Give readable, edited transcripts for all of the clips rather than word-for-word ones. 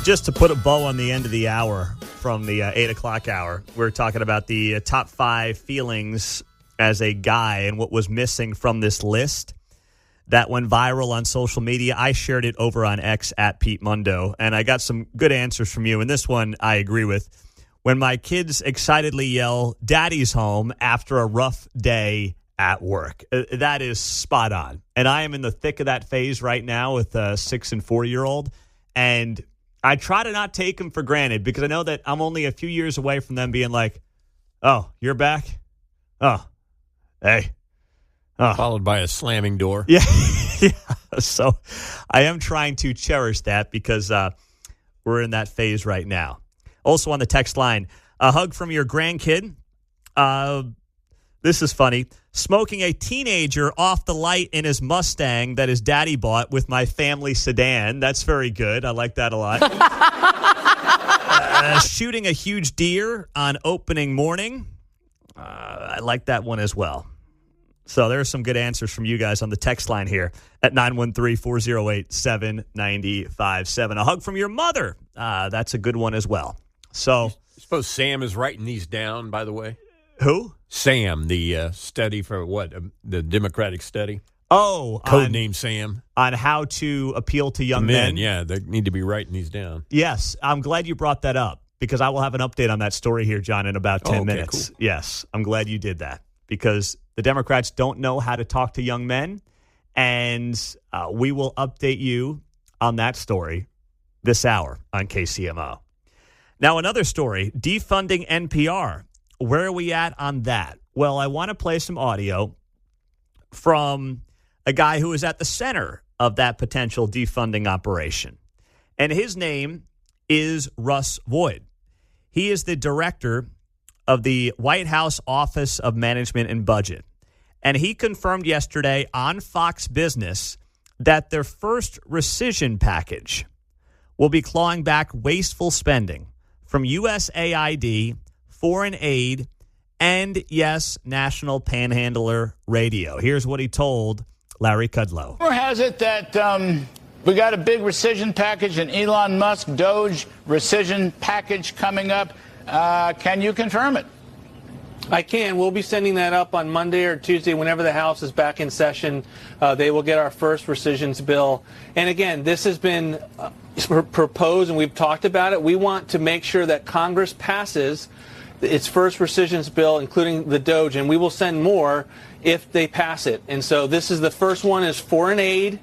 Just to put a bow on the end of the hour from the 8 o'clock hour, we're talking about the top 5 feelings as a guy and what was missing from this list that went viral on social media. I shared it over on X at Pete Mundo, and I got some good answers from you. And this one I agree with. When my kids excitedly yell, "Daddy's home," after a rough day at work. That is spot on. And I am in the thick of that phase right now with a 6 and 4-year-old. And I try to not take them for granted because I know that I'm only a few years away from them being like, "Oh, you're back? Oh, hey." Oh. Followed by a slamming door. Yeah. Yeah. So I am trying to cherish that because we're in that phase right now. Also on the text line, a hug from your grandkid. This is funny. Smoking a teenager off the light in his Mustang that his daddy bought with my family sedan. That's very good. I like that a lot. Shooting a huge deer on opening morning. I like that one as well. So there's some good answers from you guys on the text line here at 913-408-7957. A hug from your mother. That's a good one as well. So, I suppose Sam is writing these down, by the way. Who? Sam, the study for what? The Democratic study? Oh. Codename Sam. On how to appeal to young men. Yeah, they need to be writing these down. Yes, I'm glad you brought that up because I will have an update on that story here, John, in about 10 minutes. Cool. Yes, I'm glad you did that because the Democrats don't know how to talk to young men, and we will update you on that story this hour on KCMO. Now, another story, defunding NPR. Where are we at on that? Well, I want to play some audio from a guy who is at the center of that potential defunding operation. And his name is Russ Vought. He is the director of the White House Office of Management and Budget. And he confirmed yesterday on Fox Business that their first rescission package will be clawing back wasteful spending from USAID, foreign aid, and, yes, National Panhandler Radio. Here's what he told Larry Kudlow. Rumor has it that we got a big rescission package, an Elon Musk Doge rescission package coming up. Can you confirm it? I can. We'll be sending that up on Monday or Tuesday whenever the House is back in session. They will get our first rescissions bill. And again, this has been proposed and we've talked about it. We want to make sure that Congress passes its first rescissions bill, including the Doge, and we will send more if they pass it. And so this is the first one is foreign aid,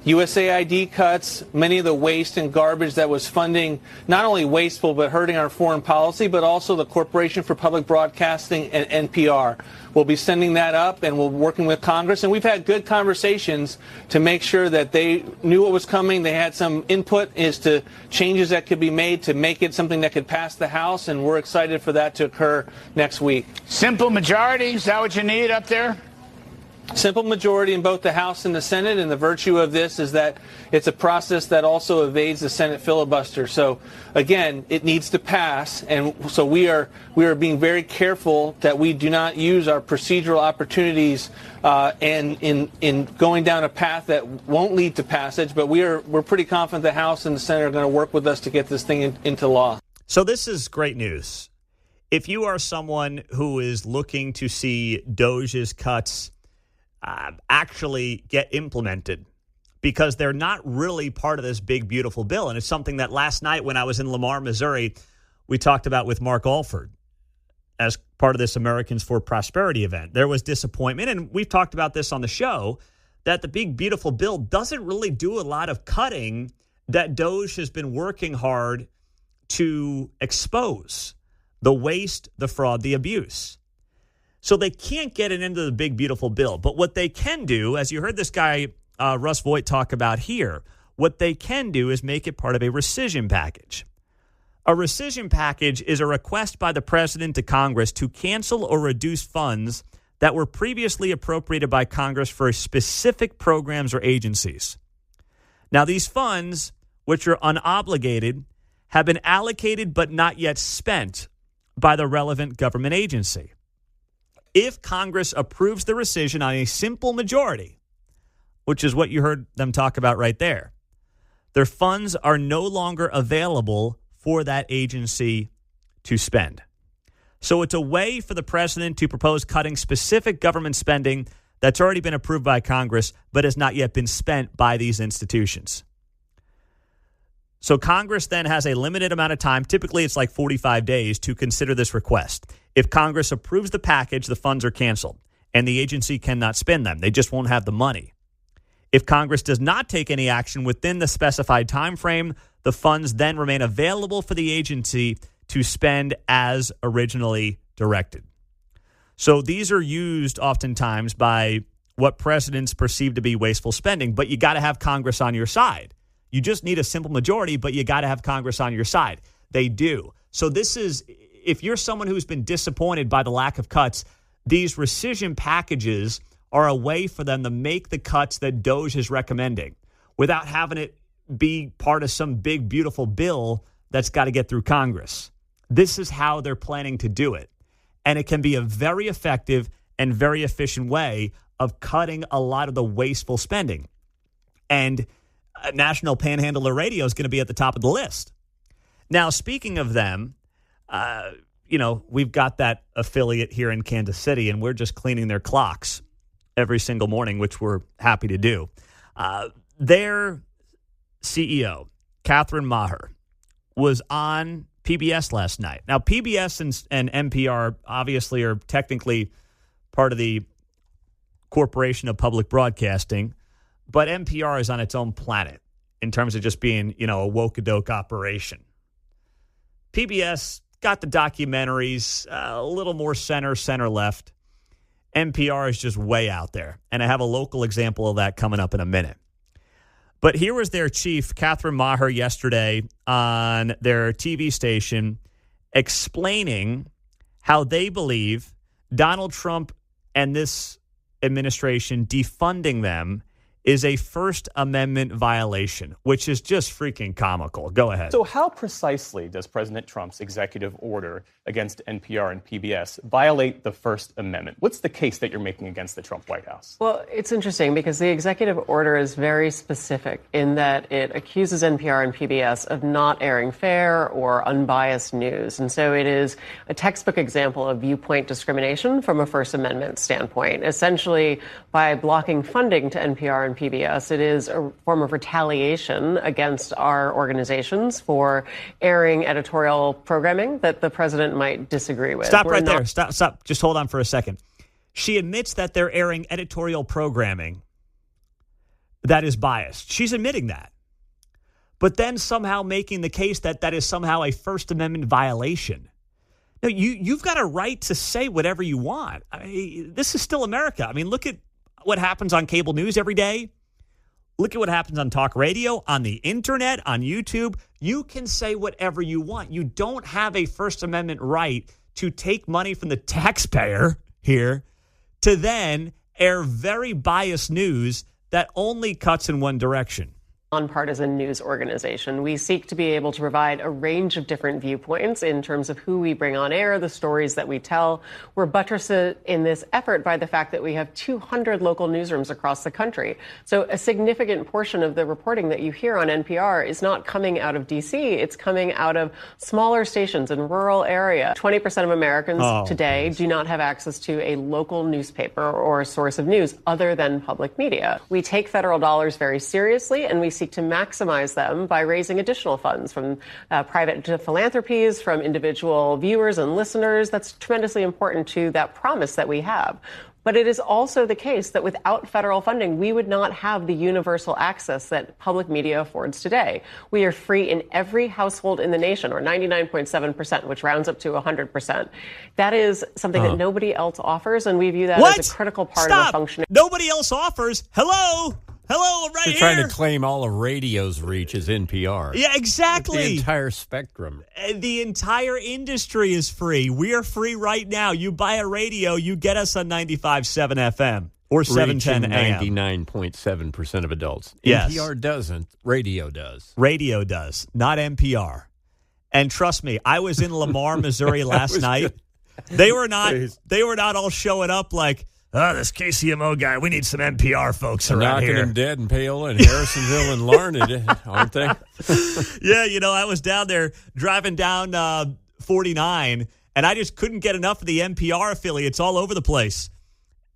USAID cuts, many of the waste and garbage that was funding not only wasteful but hurting our foreign policy, but also the Corporation for Public Broadcasting and NPR. We'll be sending that up and we're working with Congress. And we've had good conversations to make sure that they knew what was coming. They had some input as to changes that could be made to make it something that could pass the House. And we're excited for that to occur next week. Simple majority, is that what you need up there? Simple majority in both the House and the Senate, and the virtue of this is that it's a process that also evades the Senate filibuster. So, again, it needs to pass, and so we are being very careful that we do not use our procedural opportunities and in going down a path that won't lead to passage. But we're pretty confident the House and the Senate are going to work with us to get this thing into law. So this is great news. If you are someone who is looking to see Doge's cuts actually get implemented because they're not really part of this big, beautiful bill. And it's something that last night when I was in Lamar, Missouri, we talked about with Mark Alford as part of this Americans for Prosperity event. There was disappointment, and we've talked about this on the show, that the big, beautiful bill doesn't really do a lot of cutting that Doge has been working hard to expose: the waste, the fraud, the abuse. So they can't get it into the big, beautiful bill. But what they can do, as you heard this guy, Russ Vought, talk about here, what they can do is make it part of a rescission package. A rescission package is a request by the president to Congress to cancel or reduce funds that were previously appropriated by Congress for specific programs or agencies. Now, these funds, which are unobligated, have been allocated but not yet spent by the relevant government agency. If Congress approves the rescission on a simple majority, which is what you heard them talk about right there, their funds are no longer available for that agency to spend. So it's a way for the president to propose cutting specific government spending that's already been approved by Congress but has not yet been spent by these institutions. So Congress then has a limited amount of time, typically it's like 45 days, to consider this request. If Congress approves the package, the funds are canceled, and the agency cannot spend them. They just won't have the money. If Congress does not take any action within the specified time frame, the funds then remain available for the agency to spend as originally directed. So these are used oftentimes by what presidents perceive to be wasteful spending, but you got to have Congress on your side. You just need a simple majority, but you got to have Congress on your side. They do. So this is, if you're someone who's been disappointed by the lack of cuts, these rescission packages are a way for them to make the cuts that DOJ is recommending without having it be part of some big, beautiful bill that's got to get through Congress. This is how they're planning to do it. And it can be a very effective and very efficient way of cutting a lot of the wasteful spending. And National Panhandler Radio is going to be at the top of the list. Now, speaking of them, we've got that affiliate here in Kansas City, and we're just cleaning their clocks every single morning, which we're happy to do. Their CEO, Catherine Maher, was on PBS last night. Now, PBS and NPR obviously are technically part of the Corporation of Public Broadcasting, but NPR is on its own planet in terms of just being, a woke-a-doke operation. PBS got the documentaries, a little more center-left. NPR is just way out there, and I have a local example of that coming up in a minute. But here was their chief, Catherine Maher, yesterday on their TV station explaining how they believe Donald Trump and this administration defunding them is a First Amendment violation, which is just freaking comical. Go ahead. So how precisely does President Trump's executive order against NPR and PBS violate the First Amendment? What's the case that you're making against the Trump White House? Well, it's interesting because the executive order is very specific in that it accuses NPR and PBS of not airing fair or unbiased news. And so it is a textbook example of viewpoint discrimination from a First Amendment standpoint. Essentially, by blocking funding to NPR and PBS, it is a form of retaliation against our organizations for airing editorial programming that the president might disagree with. Stop right there. Stop. Just hold on for a second. She admits that they're airing editorial programming that is biased. She's admitting that. But then somehow making the case that that is somehow a First Amendment violation. No, you've got a right to say whatever you want. This is still America. Look at what happens on cable news every day. Look at what happens on talk radio, on the internet, on YouTube. You can say whatever you want. You don't have a First Amendment right to take money from the taxpayer here to then air very biased news that only cuts in one direction. Nonpartisan news organization. We seek to be able to provide a range of different viewpoints in terms of who we bring on air, the stories that we tell. We're buttressed in this effort by the fact that we have 200 local newsrooms across the country. So a significant portion of the reporting that you hear on NPR is not coming out of D.C. It's coming out of smaller stations in rural area. 20% of Americans today do not have access to a local newspaper or a source of news other than public media. We take federal dollars very seriously, and we seek to maximize them by raising additional funds from private philanthropies, from individual viewers and listeners. That's tremendously important to that promise that we have. But it is also the case that without federal funding, we would not have the universal access that public media affords today. We are free in every household in the nation, or 99.7%, which rounds up to 100%. That is something that nobody else offers, and we view that as a critical part of a functioning. Nobody else offers? Hello, right They're here. Trying to claim all of radio's reach as NPR. Yeah, exactly. The entire spectrum. The entire industry is free. We are free right now. You buy a radio, you get us on 95.7 FM or 710 AM. 99.7% of adults. Yes. NPR doesn't. Radio does. Radio does, not NPR. And trust me, I was in Lamar, Missouri last night. They were not all showing up like, oh, this KCMO guy, we need some NPR folks around Knocking here. them dead in Paola and Harrisonville and Larned, aren't they? Yeah, I was down there driving down 49, and I just couldn't get enough of the NPR affiliates all over the place.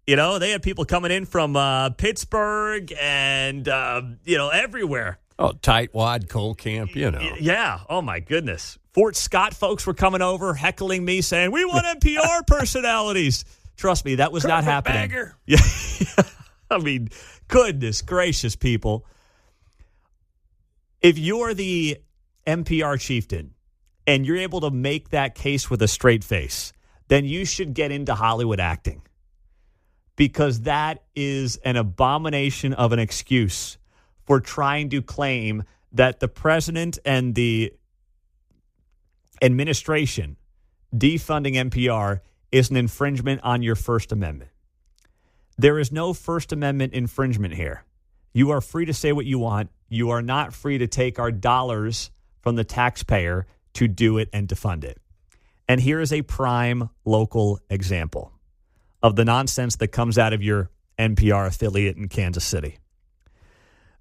They had people coming in from Pittsburgh and, everywhere. Oh, Tightwad, Coal Camp, Yeah. Oh, my goodness. Fort Scott folks were coming over, heckling me, saying, we want NPR personalities. Trust me, that was not happening. Bagger. Yeah. I mean, goodness gracious, people. If you're the NPR chieftain and you're able to make that case with a straight face, then you should get into Hollywood acting, because that is an abomination of an excuse for trying to claim that the president and the administration defunding NPR is an infringement on your First Amendment. There is no First Amendment infringement here. You are free to say what you want. You are not free to take our dollars from the taxpayer to do it and to fund it. And here is a prime local example of the nonsense that comes out of your NPR affiliate in Kansas City.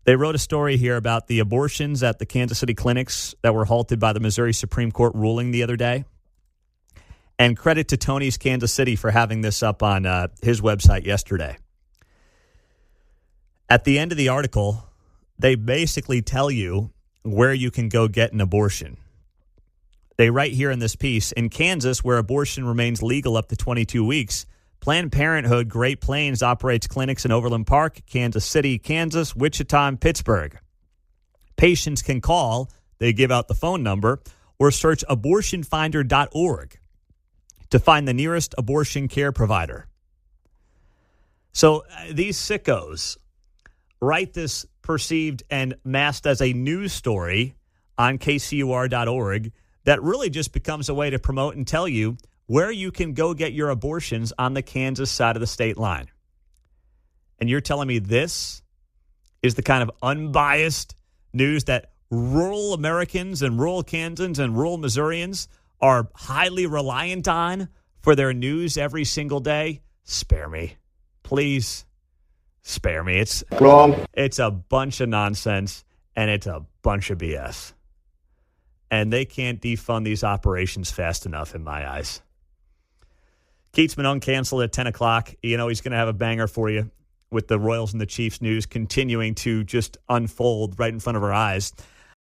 They wrote a story here about the abortions at the Kansas City clinics that were halted by the Missouri Supreme Court ruling the other day. And credit to Tony's Kansas City for having this up on his website yesterday. At the end of the article, they basically tell you where you can go get an abortion. They write here in this piece, in Kansas, where abortion remains legal up to 22 weeks, Planned Parenthood Great Plains operates clinics in Overland Park, Kansas City, Kansas, Wichita, and Pittsburgh. Patients can call, they give out the phone number, or search abortionfinder.org to find the nearest abortion care provider. So these sickos write this perceived and masked as a news story on kcur.org that really just becomes a way to promote and tell you where you can go get your abortions on the Kansas side of the state line. And you're telling me this is the kind of unbiased news that rural Americans and rural Kansans and rural Missourians are highly reliant on for their news every single day? Spare me. Please spare me. It's wrong. It's a bunch of nonsense, and it's a bunch of BS. And they can't defund these operations fast enough in my eyes. Keats been uncanceled at 10 o'clock. He's going to have a banger for you with the Royals and the Chiefs news continuing to just unfold right in front of our eyes.